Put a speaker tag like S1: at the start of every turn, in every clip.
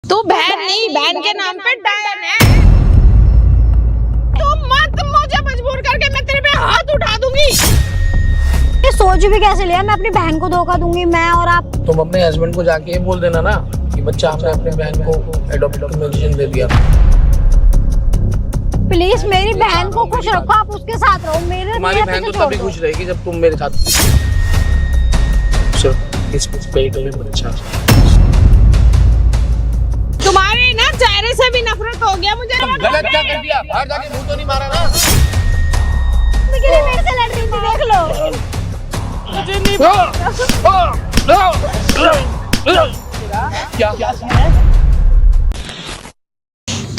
S1: तू बहन नहीं, बहन के नाम पे डायन है। तू मत मुझे मजबूर करके मैं तेरे पे हाथ उठा दूंगी।
S2: ये सोच भी कैसे लिया मैं अपनी बहन को धोखा दूंगी मैं और आप।
S3: तुम अपने हस्बैंड को जाके ये बोल देना ना कि बच्चा हमने अपनी बहन को एडॉप्टेड म्यूजिशियन दे दिया।
S2: प्लीज मेरी बहन को खुश रखो, आप उसके साथ रहो। मेरे
S3: तुम्हारी बहन तो तभी खुश रहेगी जब तुम मेरे साथ। इस पेट में बच्चा।
S1: तुम्हारे ना चेहरे से भी नफरत हो गया मुझे।
S3: गलत क्या कर दिया? बाहर जाके मुंह तो नहीं मारा ना?
S2: मेरे से लड़ रही थी, देख लो।
S1: मुझे नहीं
S3: क्या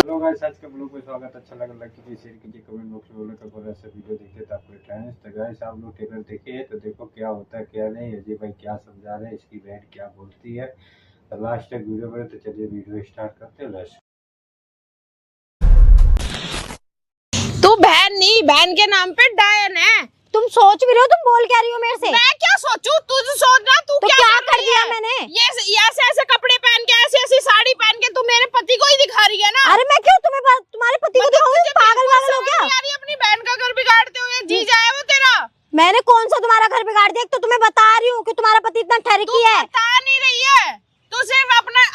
S4: हेलो गाइस, आज के ब्लॉग में स्वागत। अच्छा लगा लाइक कीजिए, शेयर कीजिए, कमेंट बॉक्स में बोले तो बोला ऐसा वीडियो देखिए तो आपको ट्रेंड्स। तो गाइस आप लोग ट्रेलर देखे तो देखो क्या होता है क्या नहीं। अजय भाई क्या समझा रहे हैं, इसकी बहन क्या बोलती है, तो लास्ट तक वीडियो बने। तो चलिए वीडियो स्टार्ट करते हैं। लास्ट
S1: तू बहन नहीं, बहन के नाम पे डायन है।
S2: तुम सोच भी रहे हो, तुम बोल क्या रही हो मेरे से?
S1: मैं क्या सोचूं? तू सोच ना, तू
S2: तो क्या कर दिया मैंने?
S1: ये ऐसे ऐसे कपड़े पहन के, ऐसी ऐसी साड़ी पहन के तू मेरे पति को ही दिखा रही है ना।
S2: अरे मैं क्यों तुम्हारे पति को दिखाऊंगी? पागल वागल हो क्या?
S1: यार अपनी बहन का घर बिगाड़ते हुए जीजा है वो तेरा।
S2: मैंने कौन सा तुम्हारा घर बिगाड़ दिया? एक तो तुम्हें बता रही हूँ कि तुम्हारा पति इतना ठरकी है।
S1: बता नहीं रही है, तू सिर्फ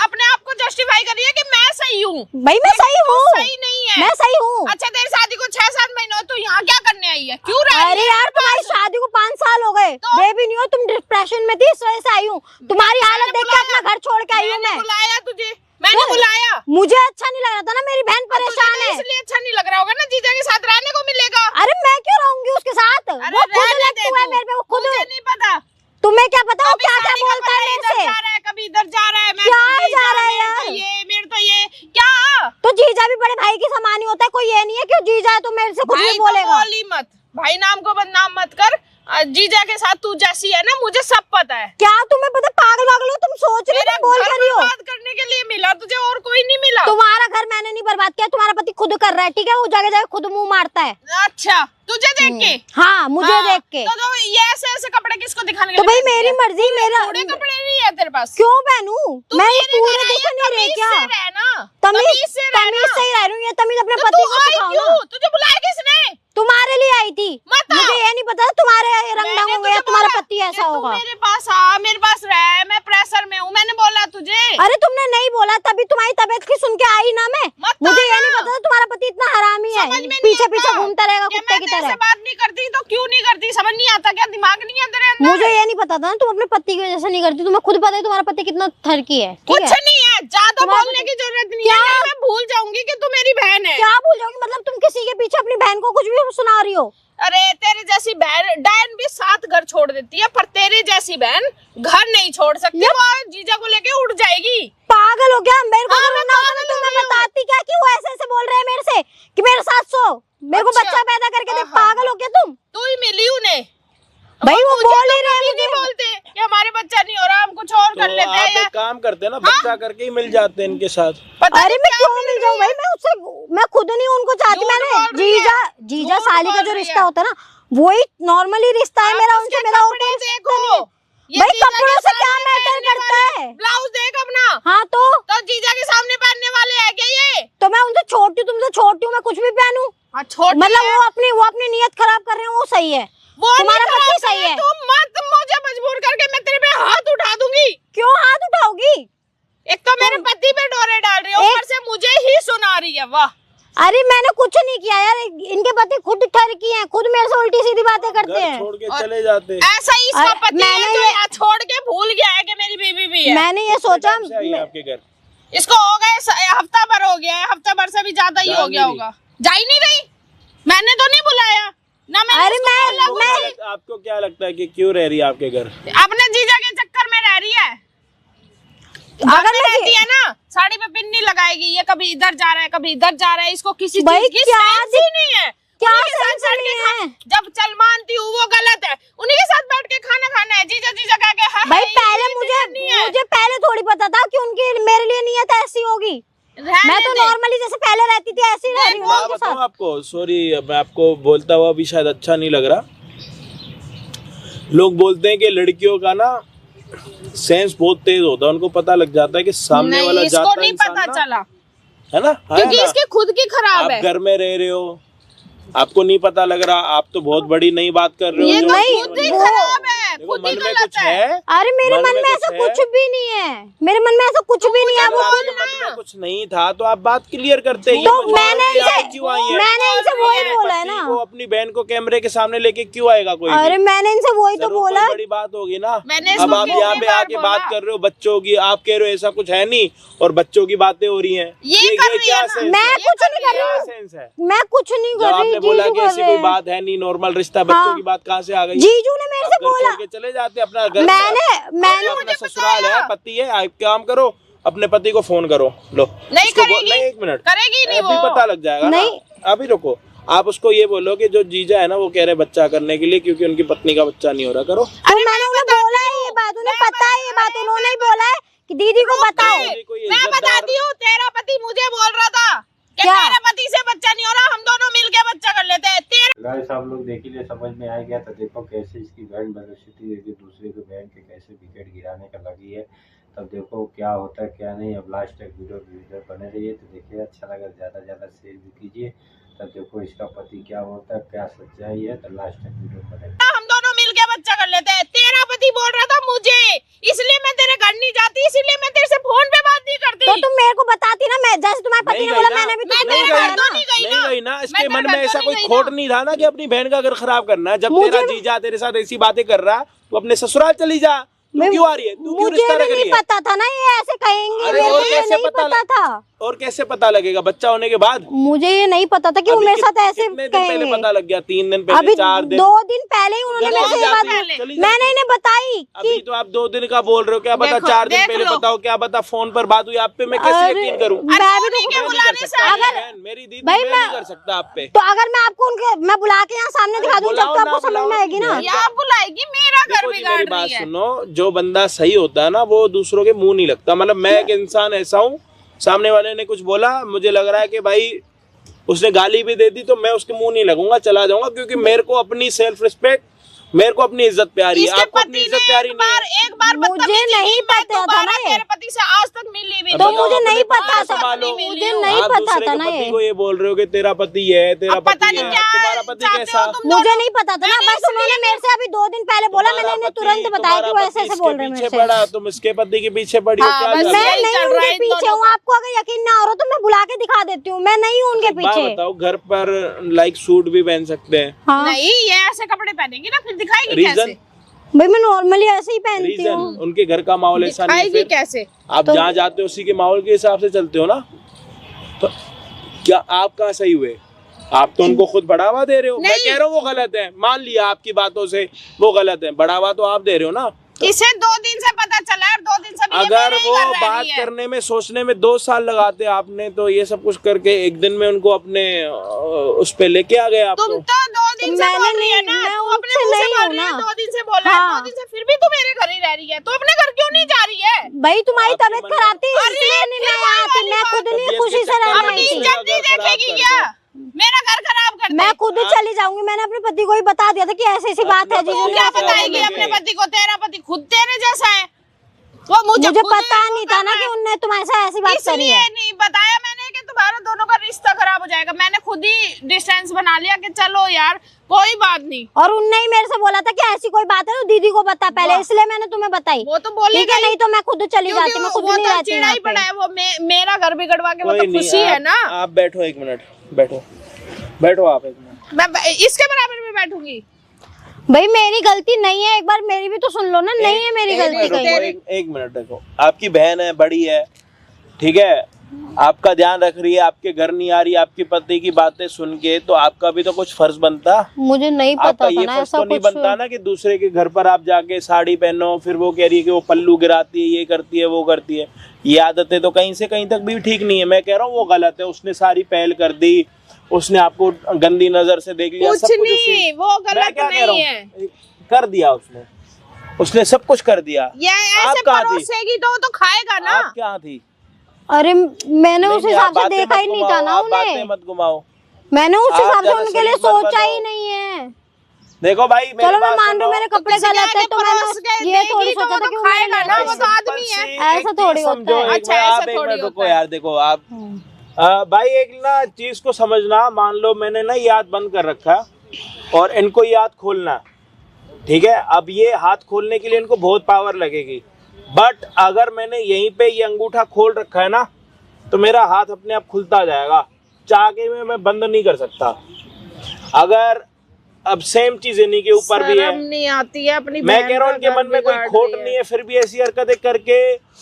S1: अपने आप को जस्टिफाई कर रही है कि मैं सही हूँ।
S2: भाई मैं सही हूँ,
S1: सही नहीं है।
S2: मैं सही हूँ।
S1: अच्छा तेरी शादी को 6-7 महीने हो, तू यहाँ क्या करने आई है? क्यों रह रही है?
S2: अरे यार तुम्हारी शादी को 5 साल हो गए, बेबी नहीं हो तुम, डिप्रेशन में थी इस वजह से आई हूँ। तुम्हारी हालत देख के अपना घर छोड़ के आई हूँ मैं।
S1: बुलाया तुझे? मैंने बुलाया?
S2: मुझे अच्छा नहीं लग रहा था ना, मेरी बहन परेशान है
S1: इसलिए अच्छा नहीं लग रहा होगा ना। जीजा के साथ रहने को मिलेगा।
S2: अरे मैं क्यों रहूंगी उसके साथ? वो खुद लगता है मेरे पे, वो खुद।
S1: मुझे नहीं पता,
S2: तुम्हें क्या पता वो क्या क्या बोलता है मेरे से?
S1: कभी इधर जा रहा है,
S2: क्या जा रहा है यार?
S1: मेरे तो ये क्या।
S2: तो जीजा भी बड़े भाई के समान ही होता है, कोई ये नहीं है कि जीजा है तो मेरे से कुछ भी बोलेगा।
S1: बोली मत, भाई नाम को बदनाम मत कर। जीजा के साथ तू जैसी है ना, मुझे सब पता है।
S2: क्या तुम्हें पता? पागल वागल हो तुम, सोच रही हो, बोल कर रही हो।
S1: बात करने के लिए मिला तुझे, और कोई नहीं मिला।
S2: तुम्हारा घर मैंने नहीं बर्बाद किया, तुम्हारा पति खुद कर रहा है, ठीक है? वो जगह जगह खुद मुंह मारता है।
S1: अच्छा तुझे देख के?
S2: हाँ मुझे देख के।
S1: तो ये ऐसे ऐसे कपड़े किसको दिखाने?
S2: तो भाई मेरी मर्जी, मेरा
S1: पूरे कपड़े नहीं है तेरे पास।
S2: क्यों पहनूं मैं? ये पूरे दिख नहीं रहे क्या? तमीज से ही रह रही हूँ। ये तमीज अपने पति को सिखाओ ना।
S1: तुझे बुलाया किसने?
S2: तुम्हारे लिए आई थी। मुझे ये नहीं पता तुम्हारे रंग ढंग होंगे या तुम्हारा पति ऐसा होगा।
S1: मेरे पास आ, मेरे पास रह, मैं प्रेशर में हूँ। मैंने बोला तुझे?
S2: अरे तुमने नहीं बोला, तभी तुम्हारी तबीयत की सुन के आई ना मैं। मुझे ये नहीं पता तुम्हारा पति इतना हरामी है, पीछे पीछे घूमता रहेगा कुत्ते की तरह।
S1: बात नहीं करती तो क्यों नहीं करती? समझ नहीं आता क्या? दिमाग नहीं अंदर है?
S2: मुझे ये नहीं पता था ना तुम अपने पति की वजह से नहीं करती। तुम्हें खुद पता है तुम्हारा पति कितना ठरकी है।
S1: कुछ नहीं है, ज्यादा बोलने की जरूरत नहीं है। मैं भूल जाऊंगी कि तू मेरी बहन है।
S2: क्या भूल जाऊंगी? मतलब तुम किसी के पीछे अपनी बहन को कुछ भी सुना रही हो?
S1: अरे तेरे जैसी बहन डायन भी 7 घर छोड़ देती है, पर तेरी जैसी बहन घर नहीं छोड़ सकती। वो जीजा को लेके उड़ जाएगी।
S2: पागल हो गया? मेरे को रोना होता ना तो मैं बताती क्या कि वो ऐसे ऐसे बोल रहे हैं मेरे से कि मेरे साथ सो, मेरे को बच्चा पैदा करके दे। पागल हो गया तुम?
S1: तू ही मिली उन्हें
S2: भाई, वो बोल ही रहे हैं।
S1: नहीं बोलते कि हमारे बच्चा नहीं हो रहा, हम कुछ और कर लेते हैं।
S5: आप एक काम करते हैं ना, बच्चा करके ही मिल जाते हैं इनके साथ।
S2: अरे मैं क्यों मिल जाऊं भाई? मैं खुद नहीं उनको चाहती। मैंने जीजा साली का जो रिश्ता होता है ना, वही नॉर्मली रिश्ता है मेरा उनसे। मेरा और कोई रिश्ता नहीं है। भाई कपड़ों से क्या मैटर करता है?
S1: ब्लाउज देख अपना।
S2: हाँ तो
S1: जीजा के सामने पहनने वाले है क्या ये?
S2: तो मैं उनसे छोटी, तुमसे छोटी हूँ, मैं कुछ भी पहनूं? मतलब वो अपनी नियत खराब कर रहे हैं, वो सही है। तुम्हारा पति सही है।
S1: तुम मत मुझे मजबूर करके मैं तेरे पे हाथ उठा दूंगी।
S2: क्यों हाथ उठाओगी?
S1: एक तो मेरे पति पे डोरे डाल रही हो, ऊपर से मुझे ही सुना रही है। वाह!
S2: अरे मैंने कुछ नहीं किया यार, इनके पति खुद ठरकी हैं, खुद मेरे से उल्टी सीधी बातें करते हैं।
S5: छोड़ के चले जाते।
S1: ऐसा ही इसका पति है जो यहाँ छोड़ के भूल गया है कि मेरी बीवी भी है।
S2: मैंने ये सोचा
S5: आपके घर
S1: इसको हो गए हफ्ता भर हो गया है, हफ्ता भर से भी ज्यादा ही हो गया होगा। जा ही नहीं रही, मैंने तो नहीं बुलाया ना।
S2: अरे मैं
S5: आपको क्या लगता है कि क्यों रह रही है आपके घर?
S1: अपने जीजा के चक्कर में रह रही है। अगर रहती है ना, साड़ी पे पिन नहीं लगाएगी। ये कभी इधर जा रहा है, कभी इधर जा रहा है। इसको किसी चीज की सेंस ही नहीं है।
S2: क्या सेंस नहीं है?
S1: जब चल मानती हूँ वो गलत है। उन्हीं के साथ बैठ के खाना खाना है, जीजा जीजा कह के।
S2: भाई पहले मुझे पहले थोड़ी पता था कि उनकी मेरे लिए नियत ऐसी होगी। मैं तो नॉर्मली जैसे पहले रहती थी ऐसी रह रही हूँ।
S5: मैं बताऊँ आपको, सॉरी मैं आपको बोलता हुआ भी शायद अच्छा नहीं लग रहा। लोग बोलते हैं कि लड़कियों का ना सेंस बहुत तेज होता है, उनको पता लग जाता है कि सामने
S1: नहीं,
S5: वाला
S1: इसको
S5: जाता
S1: नहीं
S5: इंसान
S1: पता
S5: ना,
S1: चला
S5: है ना,
S1: क्योंकि
S5: है ना?
S1: इसकी खुद की खराब
S5: आप
S1: है।
S5: घर में रह रहे हो, आपको नहीं पता लग रहा, आप तो बहुत बड़ी नई बात कर रहे हो।
S1: ये
S5: जो
S1: तो
S2: नहीं,
S1: खुद ही
S2: वो-
S1: खराब है,
S5: देखो,
S1: खुद ही
S5: मन में
S1: गलत
S5: कुछ
S1: है।
S5: है,
S2: अरे मेरे मन में ऐसा
S5: है।
S2: कुछ भी नहीं है, मेरे मन में ऐसा कुछ भी नहीं है।
S5: अगर
S2: वो
S5: आपके मन में कुछ नहीं था तो आप बात क्लियर करते। ये
S2: तो
S5: मुझे
S2: मैंने
S5: बताइए,
S2: इनसे
S5: आप क्यों आई है?
S2: मैंने इनसे वही
S5: अपने
S2: बोला है
S5: पति
S2: ना।
S5: को, अपनी बहन को कैमरे के सामने लेके क्यों आएगा कोई भी?
S2: अरे मैंने इनसे वही तो
S5: जरूर
S2: बोला।
S5: कोई बड़ी बात होगी ना।
S1: मैंने
S5: अब
S1: इसको
S5: आप
S1: कितनी
S5: यहाँ पे
S1: बार
S5: आके
S1: बोला?
S5: बात कर रहे हो बच्चों की, आप कह रहे हो ऐसा कुछ है नहीं और बच्चों की बातें हो रही हैं।
S1: ये कर रही
S5: क्या
S1: है ना।
S5: सेंस
S2: मैं
S5: है?
S2: कुछ नहीं कर
S5: क्या
S2: रही हूँ,
S5: सेंस है?
S2: मैं कुछ नहीं
S5: जब
S2: कर रही।
S5: आपने बोला
S2: जीजू
S5: कि
S2: कर
S5: ऐसी
S2: रहे
S5: कोई
S2: हैं।
S5: बात है नहीं, नॉर्मल रिश्ता, बच्चों
S2: हाँ।
S5: की बात कहाँ से आ गई?
S2: जीजू ने मेरे
S5: आप
S2: से
S5: घर
S2: बोला।
S5: छोड़ के चले जाते अपना घर,
S2: मैंने
S5: अपना ससुराल है, पति है, आप काम करो, अपने पति को फोन करो, लो
S1: नहीं
S5: उसको
S1: करेगी।
S5: नहीं, 1 मिनट
S1: करेगी नहीं
S5: अभी
S1: वो।
S5: पता लग जाएगा ना।
S2: नहीं।
S5: अभी रुको, आप उसको ये बोलो कि जो जीजा है ना वो कह रहे बच्चा करने के लिए क्योंकि उनकी पत्नी का बच्चा नहीं हो रहा, करो।
S2: तो मैंने उन्हें बोला है ये बात, उन्हें पता है ये बात, उन्होंने ही बोला है कि दीदी को बताओ।
S5: कोई
S1: मैं
S5: इज्जतदार-
S1: बताती हूँ, तेरा पति मुझे बोल रहा था कि
S2: क्या?
S1: मेरे पति से बच्चा नहीं हो रहा, हम दोनों मिलके बच्चा कर लेते हैं। तेरा
S4: गाइस आप लोग देख लिए, समझ में आ गया। तो देखो कैसे इसकी बहन बदमाशी एक दूसरे को बहन के कैसे विकेट गिराने का लगी है। तब देखो क्या होता है क्या नहीं। अब लास्ट तक वीडियो बने रहिए। तो देखिए अच्छा लगा, ज़्यादा से ज़्यादा शेयर भी कीजिए। तब देखो इसका पति क्या होता है, क्या सच्चाई है। तो लास्ट तक वीडियो बने।
S1: हम दोनों मिलके बच्चा कर लेते हैं। तेरा पति बोल रहा था मुझे, इसलिए मैं तेरे घर नहीं जाती, इसलिए मैं तेरे से फोन पे बात नहीं करती।
S2: तो तुम मेरे को बताती ना, मैं जैसे तुम्हारे पति
S5: नहीं
S2: ने बोला
S5: गई ना।
S2: मैंने भी
S1: मैं
S2: तुम्हें
S1: तेरे
S2: बोला
S1: घर
S2: ना।
S1: तो नहीं गई
S5: नहीं गई ना, इसके
S1: मैं
S5: मन
S1: तेरे
S5: में
S1: घर
S5: ऐसा
S1: तो
S5: कोई
S1: नहीं
S5: खोट
S1: गई
S5: नहीं था ना कि अपनी बहन का घर खराब करना है। जब
S2: मुझे-
S5: तेरा जीजा तेरे साथ ऐसी बातें कर रहा तो अपने ससुराल चली जा। तू क्यों आ रही है? तू क्यों
S2: मुझे
S5: रिश्ता
S2: भी
S5: रख रही
S2: नहीं
S5: है?
S2: पता था ना ये ऐसे कहेंगे,
S5: अरे
S2: मेरे
S5: और
S2: को ये
S5: कैसे
S2: नहीं
S5: पता
S2: पता था।
S5: और कैसे पता लगेगा बच्चा होने के बाद?
S2: मुझे ये नहीं पता था कि वो
S5: अभी
S2: मेरे साथ ऐसे
S5: कितने दिन पहले
S2: कहेंगे।
S5: पता लग गया? 3 दिन पहले,
S2: अभी
S5: 4 दिन?
S2: 2 दिन पहले ही उन्होंने
S5: चली
S2: मेरे से ये बात
S5: जाती, चली
S2: मैंने
S5: जाती।
S2: इन्हें बताई
S5: अभी
S2: कि
S5: तो आप 2 दिन का बोल रहे हो, क्या पता
S1: देखो,
S5: 4 दिन
S1: देख
S5: पहले
S1: लो।
S5: बताओ, क्या पता फोन पर बात हुई आप पे, मैं कैसे
S2: अरे,
S5: यकीन करूं?
S2: मैं भी
S1: उन्हीं
S2: तो
S1: के
S5: मैं नहीं
S1: बुलाने
S5: कर
S1: से
S5: सकता,
S2: अगर-
S5: बहन, मेरी दीदी,
S2: भाई
S5: मैं
S2: मैं-
S5: नहीं कर सकता आप पे।
S2: तो अगर मैं आपको उनके मैं बुला के यहाँ सामने दिखा दूं जब
S5: बुलाओ
S2: तो आपको
S5: ना,
S2: समझ में
S5: बुलाओ,
S2: आएगी ना।
S5: बहन।
S1: या बुलाएगी, मेरा घर
S5: देखो जी, मेरी
S1: बिगाड़
S5: बात
S1: रही है।
S5: सुनो, जो बंदा सही होता है ना वो दूसरों के मुंह नहीं लगता। मतलब मैं एक इंसान ऐसा हूँ, सामने वाले ने कुछ बोला, मुझे लग रहा है कि भाई उसने गाली भी दे दी तो मैं उसके मुंह नहीं लगूंगा, चला जाऊंगा, क्योंकि मेरे को अपनी सेल्फ रिस्पेक्ट, मेरे को अपनी इज्जत प्यारी है।
S1: इसके
S5: आपको
S1: पति
S5: अपनी
S1: ने
S5: इज्जत प्यारी नहीं है।
S1: एक बार
S2: मुझे
S1: बदतमीजी
S2: नहीं
S1: की, मैं
S2: पता था
S1: दोबारा
S2: ना ये।
S1: तेरे पति से आज तक मिली भी
S2: तो
S1: नहीं।
S2: मुझे नहीं
S5: अपने
S2: पता
S5: पति को
S2: था,
S5: संभालो।
S2: मुझे नहीं
S5: आप
S2: पता
S5: दूसरे
S2: था
S5: के
S2: ना
S5: पति
S2: ये।
S5: को ये बोल रहे हो कि तेरा पति है, तेरा
S1: अब पता
S5: पति
S1: नहीं
S5: है,
S1: क्या
S5: तुम्हारा पति
S1: चाहते हो
S5: कैसा?
S1: तुम
S2: मुझे
S1: दोनों।
S2: नहीं पता था ना,
S1: मैंने
S2: बस उन्होंने मेरे से अभी 2 दिन पहले बोला, मैंने इन्हें तुरंत बताया कि वो ऐसे ऐसे बोल रहे हैं मेरे से।
S5: पड़ा, तुम इसके पति के पीछे पड़ी हो,
S1: हाँ,
S5: क्या
S1: बस
S5: कर रहे हो?
S2: मैं
S1: यही
S2: नहीं
S1: चल रहा है
S2: उनके
S1: इन
S2: पीछे
S1: दोनों
S2: हूँ,
S1: का।
S2: आपको अगर यकीन ना हो रहा तो मैं बुला के दिखा देती हूँ, मैं नहीं हूँ उनके
S5: एक बात
S2: पीछे।
S5: बताओ, घर पर लाइक सूट भी पहन सकते हैं?
S2: हाँ
S1: नहीं, ये ऐसे कपड़े पहनेगी ना, फिर दिखाएगी
S5: रीजन?
S1: कैसे?
S2: भाई मैं नॉर्मली ऐसे ही पहनती
S5: रीजन
S2: हूँ।
S5: उनके घर का माहौल ऐसा नहीं है।
S1: दिखाएगी
S5: फिर
S1: कैसे?
S5: आप
S2: तो-
S5: जहाँ जाते हो उसी के माहौल के हिसाब से चलते हो ना। तो क्या आप कहाँ सही हुए? आप तो उनको खुद बढ़ावा दे रहे हो। मैं
S1: नहीं।
S5: कह रहा हूँ वो गलत है, मान लिया आपकी बातों से वो गलत है, बढ़ावा तो आप दे रहे हो ना।
S1: इसे 2 दिन से पता चला है और 2 दिन से भी ये
S5: अगर
S1: मेरे ही
S5: वो
S1: घर रह
S5: बात
S1: रही है।
S5: करने में, सोचने में 2 साल लगाते आपने, तो ये सब कुछ करके एक दिन में उनको अपने उस पे लेके आ गए आप
S1: तुम
S5: तो।
S1: तो 2 दिन से
S2: मैंने
S1: बोल रही है
S2: नहीं-
S1: ना,
S2: मैं
S1: तू अपने
S2: उनसे
S1: मुंह से
S2: नहीं
S1: बोल
S2: हूँ
S1: रही है,
S2: ना।
S1: 2 दिन से बोला है,
S2: हाँ।
S1: 2 दिन से फिर भी तू मेरे घर ही रह रही है, तू अपने घर क्यों नहीं जा रही है?
S2: भाई तुम्हारी
S5: आपके
S2: तबीयत
S5: मन में-
S2: खराब थी
S1: अरे,
S2: इसलिए नहीं मैं
S1: फिर
S2: यहाँ थी,
S1: वाली
S2: मैं
S1: बात।
S2: खुद नहीं
S5: तबीयत
S2: खुशी
S5: के
S2: से
S5: चक्कर
S2: रह
S5: में
S1: अपनी
S2: रही थी।
S1: इज्जत नहीं
S5: घर खराब
S1: देखेगी
S5: कर
S1: क्या?
S5: दो।
S1: मेरा घर खराब कर
S2: मैं
S1: दे।
S2: खुद चली जाऊंगी, मैंने अपने पति को ही बता दिया था कि ऐसी ऐसी बात है
S5: अपने
S2: जीजू
S1: तू
S2: ने
S1: क्या
S2: ऐसे बोला
S1: बताएगी
S2: मुझे।
S1: अपने पति को? तेरा पति खुद तेरे जैसा है। वो मुझे
S2: मुझे
S1: खुद
S2: पता
S1: वो
S2: नहीं था ना
S1: कर
S2: कि
S1: रहा है।
S2: उनने तुम्हारे साथ ऐसी बात करी
S1: इसलिए
S2: है।
S1: नहीं बताया मैंने कि तुम्हारा दोनों का रिश्ता खराब हो जाएगा। मैंने खुद ही डिस्टेंस बना लिया कि चलो यार कोई बात नहीं।
S2: और उनने ही मेरे से बोला था कि ऐसी कोई बात है तो दीदी को बता पहले, इसलिए मैंने तुम्हें बताई।
S1: वो तो बोलेगा
S2: ठीक है,
S1: ही,
S2: नहीं तो मैं खुद चली जाती, मैं खुद
S1: वो
S2: नहीं
S1: तो
S2: रहती
S1: चिड़ा
S2: यहाँ
S1: ही
S2: पे।
S1: पड़ा है। वो मेरा घर बिगड़वा के वो
S5: कोई
S1: तो
S5: नहीं,
S1: खुशी है
S5: आप-
S1: ना।
S5: आप बैठो 1 मिनट, बैठो बैठो आप 1 मिनट।
S1: मैं इसके बराबर में बैठूंगी।
S2: भाई मेरी गलती नहीं है, एक बार मेरी भी तो सुन लो ना। नहीं है मेरी
S5: एक
S2: गलती
S5: मिनट
S2: कहीं।
S5: रुको, एक मिनट देखो, आपकी बहन है, बड़ी है, ठीक है, आपका ध्यान रख रही है, आपके घर नहीं आ रही, आपके पति की बातें सुन के, तो आपका भी तो कुछ फर्ज बनता।
S2: मुझे नहीं
S5: आपका
S2: पता था
S5: ये
S2: ना
S5: फर्ज
S2: ऐसा
S5: तो नहीं
S2: कुछ।
S5: बनता ना कि दूसरे के घर पर आप जाके साड़ी पहनो, फिर वो कह रही है कि वो पल्लू गिराती है, ये करती है, वो करती है। ये आदतें तो कहीं से कहीं तक भी ठीक नहीं है। मैं कह रहा हूँ वो गलत है। उसने सारी पहल कर दी, उसने आपको गंदी नजर से देख लिया,
S1: कुछ
S5: सब कुछ
S1: नहीं, वो
S5: मैं
S1: गलत
S5: क्या कह रहा
S1: नहीं है।
S5: हूँ, कर दिया उसने सब कुछ कर दिया।
S1: ये
S5: आप
S1: ऐसे
S5: कहाँ थी?
S1: परोसेगी तो वो तो खाएगा ना।
S5: आप क्या थी?
S2: अरे मैंने उस
S5: नहीं,
S2: हिसाब
S5: आप
S2: से
S5: बातें
S2: देखा
S5: मत
S2: ही नहीं
S5: घुमाओ,
S2: था ना
S5: आप बातें
S2: उन्हें।
S5: मत घुमाओ।
S2: मैंने उस
S5: आप
S2: हिसाब से
S5: ज्यादा
S2: उनके लिए
S5: शरीफ मत
S2: सोचा
S5: बनो।
S2: ही नहीं है।
S5: देखो भाई मेरी
S2: चलो मैं
S5: बात
S2: मान रही
S5: सुनो।
S2: हूँ मेरे कपड़े
S1: किसी के
S2: गलत है
S1: आगे
S2: तो
S1: परोस
S2: मैंने
S1: के
S2: ये थोड़ी
S1: देगी तो
S2: सोचा
S1: वो
S2: था
S1: तो
S2: कि वो
S1: खाएगा
S2: मेरे
S1: ना,
S2: लिए
S1: वो तो आदमी है।
S2: ऐसा
S5: एक
S2: थोड़ी
S5: चीज
S2: होता
S5: समझो,
S2: है।
S5: एक
S1: अच्छा,
S5: मिनट,
S1: ऐसा
S5: आप एक
S1: थोड़ी
S5: मिनट रुको
S1: होता है।
S5: यार, देखो आप भाई एक ना चीज को समझना, मान लो मैंने ना ये हाथ बंद कर रखा और इनको ये हाथ खोलना, ठीक है। अब ये हाथ खोलने के लिए इनको बहुत पावर लगेगी, बट अगर मैंने यहीं पे ये अंगूठा खोल रखा है ना तो मेरा हाथ अपने आप खुलता जाएगा, चाह के मैं बंद नहीं कर सकता। अगर अब सेम चीज इन्हीं के ऊपर भी है।
S1: शर्म नहीं आती है अपनी
S5: मैं
S1: बहन
S5: कह रहा हूँ
S1: का
S5: इनके मन में कोई
S1: बिगाड़
S5: खोट
S1: रही है।
S5: नहीं है, फिर भी ऐसी हरकतें करके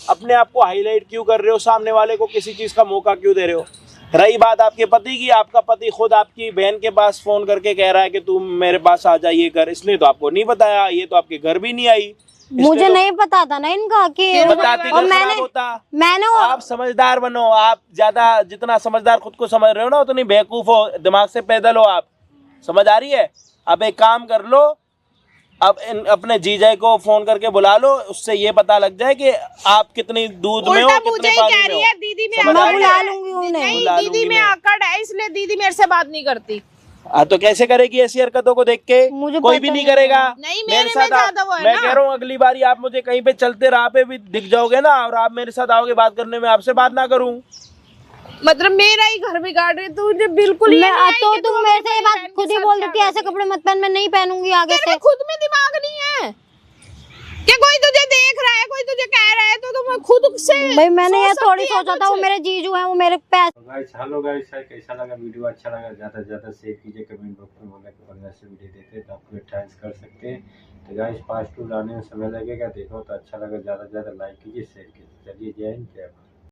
S5: अपने आप को हाईलाइट क्यों कर रहे हो, सामने वाले को किसी चीज का मौका क्यों दे रहे हो। रही बात आपके पति की, आपका पति खुद आपकी बहन के पास फोन करके कह रहा है कि तू मेरे पास आ जा, ये कर। इसने तो आपको नहीं बताया, ये तो आपके घर भी नहीं आई।
S2: मुझे नहीं पता था ना इनका कि
S5: बताती
S2: और
S5: घर खराब होता।
S2: मैंने
S5: आप समझदार बनो, आप ज्यादा जितना समझदार खुद को समझ रहे हो ना उतनी बेवकूफ हो, दिमाग से पैदल हो आप, समझ आ रही है। अब एक काम कर लो, अब अपने जीजा को फोन करके बुला लो, उससे ये पता लग जाए कि आप कितनी दूध में हो,
S1: उल्टा
S5: कितने
S1: मुझे ही
S5: पानी
S1: कह
S5: में
S1: रही
S5: हो।
S1: है दीदी में
S5: समझ आ
S2: मैं
S5: रही
S2: बुला
S5: है?
S2: लूंगी उन्हें।
S1: नहीं,
S5: बुला
S1: दीदी
S5: लूंगी
S1: में
S5: मैं।
S1: आकड़ है, इसलिए दीदी मेरे से बात नहीं करती।
S5: हाँ तो कैसे करेगी ऐसी हरकतों को देख के?
S2: मुझे
S5: कोई
S2: पता
S5: भी नहीं
S2: नहीं
S5: करेगा।
S1: नहीं, मेरे में
S5: साथ
S1: ज्यादा वो है
S5: मैं
S1: ना।
S5: कह रहा हूँ अगली बारी आप मुझे कहीं पे चलते राह पे भी दिख जाओगे ना और आप मेरे साथ आओगे बात करने में, आपसे बात ना करूँ।
S1: मतलब मेरा ही घर बिगाड़ रही है, तुझे बिल्कुल ही
S2: मैं
S1: नहीं आई
S2: तो
S1: कि
S2: तुम
S1: तू
S2: मेरे
S1: अपनी
S2: से ये
S1: बहन
S2: बात
S1: के
S2: खुद ही
S1: साथ
S2: बोल
S1: क्या
S2: देती है, ऐसे
S1: कर रही
S2: कपड़े मत पहन, मैं नहीं पहनूंगी आगे
S1: तेरे
S2: से।
S1: में खुद में दिमाग नहीं है कि कोई तुझे देख रहा है, कोई तुझे कह रहा है तो तुम खुद से
S2: भाई मैंने ये
S1: सोच
S2: थोड़ी
S1: सकती है
S2: सोचा था, वो
S1: कुछ।
S2: मेरे जीजू हैं, वो मेरे पैसे।
S4: तो गाइस हेलो गाइस, कैसा लगा वीडियो? अच्छा लगा ज्यादा से ज्यादा शेयर कीजिए, कमेंट बॉक्स में बोला कि बढ़िया से वीडियो देते तो आपको थैंक्स कर सकते हैं। तो गाइस पार्ट 2 लाने में समय लगेगा, देखो तो अच्छा लगा, ज्यादा से ज्यादा लाइक कीजिए, शेयर कीजिए। चलिए जय हिंद, जय भारत।